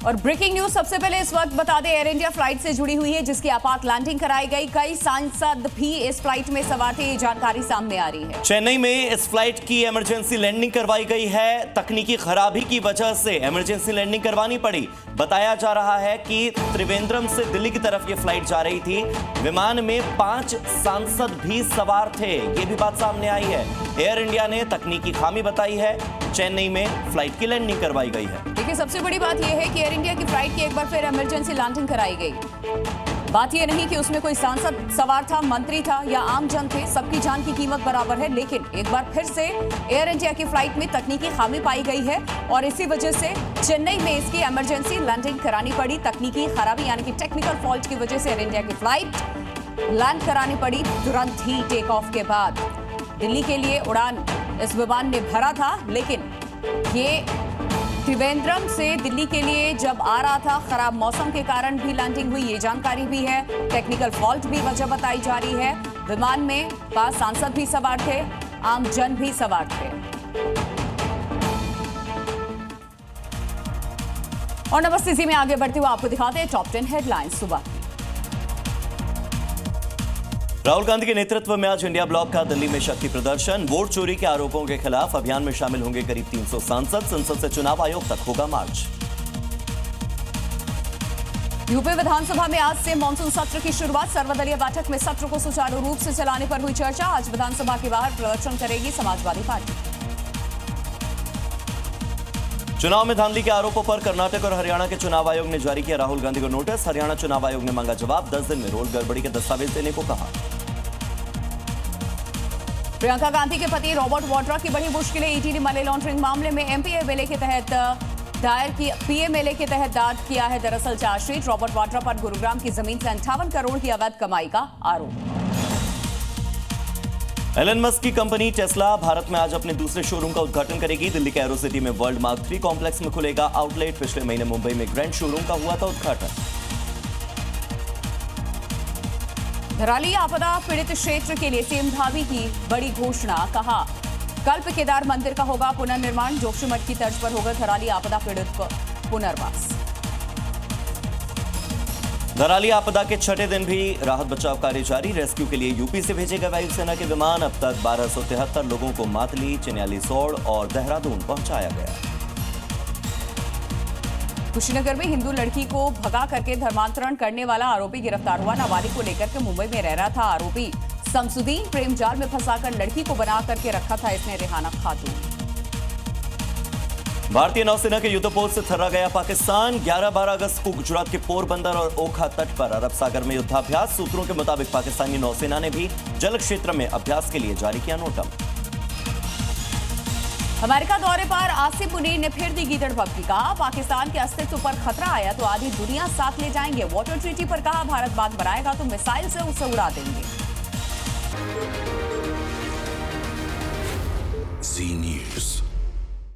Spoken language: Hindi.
और ब्रेकिंग न्यूज सबसे पहले इस वक्त बता दें, एयर इंडिया फ्लाइट से जुड़ी हुई है जिसकी आपात लैंडिंग कराई गई। कई सांसद भी इस फ्लाइट में सवार थे, ये जानकारी सामने आ रही है। चेन्नई में इस फ्लाइट की इमरजेंसी लैंडिंग करवाई गई है। तकनीकी खराबी की वजह से इमरजेंसी लैंडिंग करवानी पड़ी। बताया जा रहा है कि त्रिवेंद्रम से दिल्ली की तरफ ये फ्लाइट जा रही थी। विमान में 5 सांसद भी सवार थे, ये भी बात सामने आई है। एयर इंडिया ने तकनीकी खामी बताई है, चेन्नई में फ्लाइट की लैंडिंग करवाई गई है। देखिए, सबसे बड़ी बात यह है कि एयर इंडिया की फ्लाइट की एक बार फिर इमरजेंसी लैंडिंग कराई गई। बात यह नहीं कि उसमें कोई सांसद सवार था, मंत्री था या आम जन थे, सबकी जान की कीमत बराबर है। लेकिन एक बार फिर से एयर इंडिया की फ्लाइट में तकनीकी खामी पाई गई है और इसी वजह से चेन्नई में इसकी इमरजेंसी लैंडिंग करानी पड़ी। तकनीकी खराबी यानी कि टेक्निकल फॉल्ट की वजह से एयर इंडिया की फ्लाइट लैंड करानी पड़ी तुरंत ही टेक ऑफ के बाद। दिल्ली के लिए उड़ान इस विमान ने भरा था, लेकिन ये त्रिवेंद्रम से दिल्ली के लिए जब आ रहा था, खराब मौसम के कारण भी लैंडिंग हुई, ये जानकारी भी है। टेक्निकल फॉल्ट भी वजह बताई जा रही है। विमान में 5 सांसद भी सवार थे, आम जन भी सवार थे। और नमस्ते जी में आगे बढ़ते हुए आपको दिखाते हैं टॉप 10 हेडलाइंस सुबह की। राहुल गांधी के नेतृत्व में आज इंडिया ब्लॉक का दिल्ली में शक्ति प्रदर्शन। वोट चोरी के आरोपों के खिलाफ अभियान में शामिल होंगे करीब 300 सांसद। संसद से चुनाव आयोग तक होगा मार्च। यूपी विधानसभा में आज से मानसून सत्र की शुरुआत। सर्वदलीय बैठक में सत्र को सुचारू रूप से चलाने पर हुई चर्चा। आज विधानसभा के बाहर प्रदर्शन करेगी समाजवादी पार्टी। चुनाव में धांधली के आरोपों पर कर्नाटक और हरियाणा के चुनाव आयोग ने जारी किया राहुल गांधी को नोटिस। हरियाणा चुनाव आयोग ने मांगा जवाब। 10 दिन में रोल गड़बड़ी के दस्तावेज देने को कहा। प्रियंका गांधी के पति रॉबर्ट वाड्रा की बड़ी मुश्किलें। ईडी मनी लॉन्ड्रिंग मामले में एमपीएमएलए के तहत पीएमएलए के तहत दायर किया है दरअसल चार्जशीट। रॉबर्ट वाड्रा पर गुरुग्राम की जमीन से 58 करोड़ की अवैध कमाई का आरोप। एलन मस्क की कंपनी टेस्ला भारत में आज अपने दूसरे शोरूम का उद्घाटन करेगी। दिल्ली के एरो सिटी में वर्ल्ड मार्क 3 कॉम्प्लेक्स में खुलेगा आउटलेट। पिछले महीने मुंबई में ग्रैंड शोरूम का हुआ था उद्घाटन। धराली आपदा पीड़ित क्षेत्र के लिए सीएम धामी की बड़ी घोषणा। कहा, कल्प केदार मंदिर का होगा पुनर्निर्माण। जोशीमठ की तर्ज पर होगा धराली आपदा पीड़ित पुनर्वास। धराली आपदा के 6ठे दिन भी राहत बचाव कार्य जारी। रेस्क्यू के लिए यूपी से भेजे गए वायुसेना के विमान। अब तक 1273 लोगों को मातली, चिन्यालीसोड़ और देहरादून पहुंचाया गया। कुशीनगर में हिंदू लड़की को भगा करके धर्मांतरण करने वाला आरोपी गिरफ्तार हुआ। नाबालिग को लेकर के मुंबई में रह रहा था आरोपी शमसुद्दीन। प्रेम जाल में फंसाकर लड़की को बना करके रखा था इसने रेहाना खातून। भारतीय नौसेना के युद्धपोत से थर्रा गया पाकिस्तान। 11-12 अगस्त को गुजरात के पोरबंदर और ओखा तट पर अरब सागर में युद्धाभ्यास। सूत्रों के मुताबिक पाकिस्तानी नौसेना ने भी जल क्षेत्र में अभ्यास के लिए जारी किया नोटम। अमेरिका दौरे पर आसिफ मुनीर ने फिर दी गीदड़ भभकी। कहा, पाकिस्तान के अस्तित्व पर खतरा आया तो आधी दुनिया साथ ले जाएंगे। वाटर ट्रीटी पर कहा, भारत बात बनाएगा तो मिसाइल से उसे उड़ा देंगे। जी न्यूज़।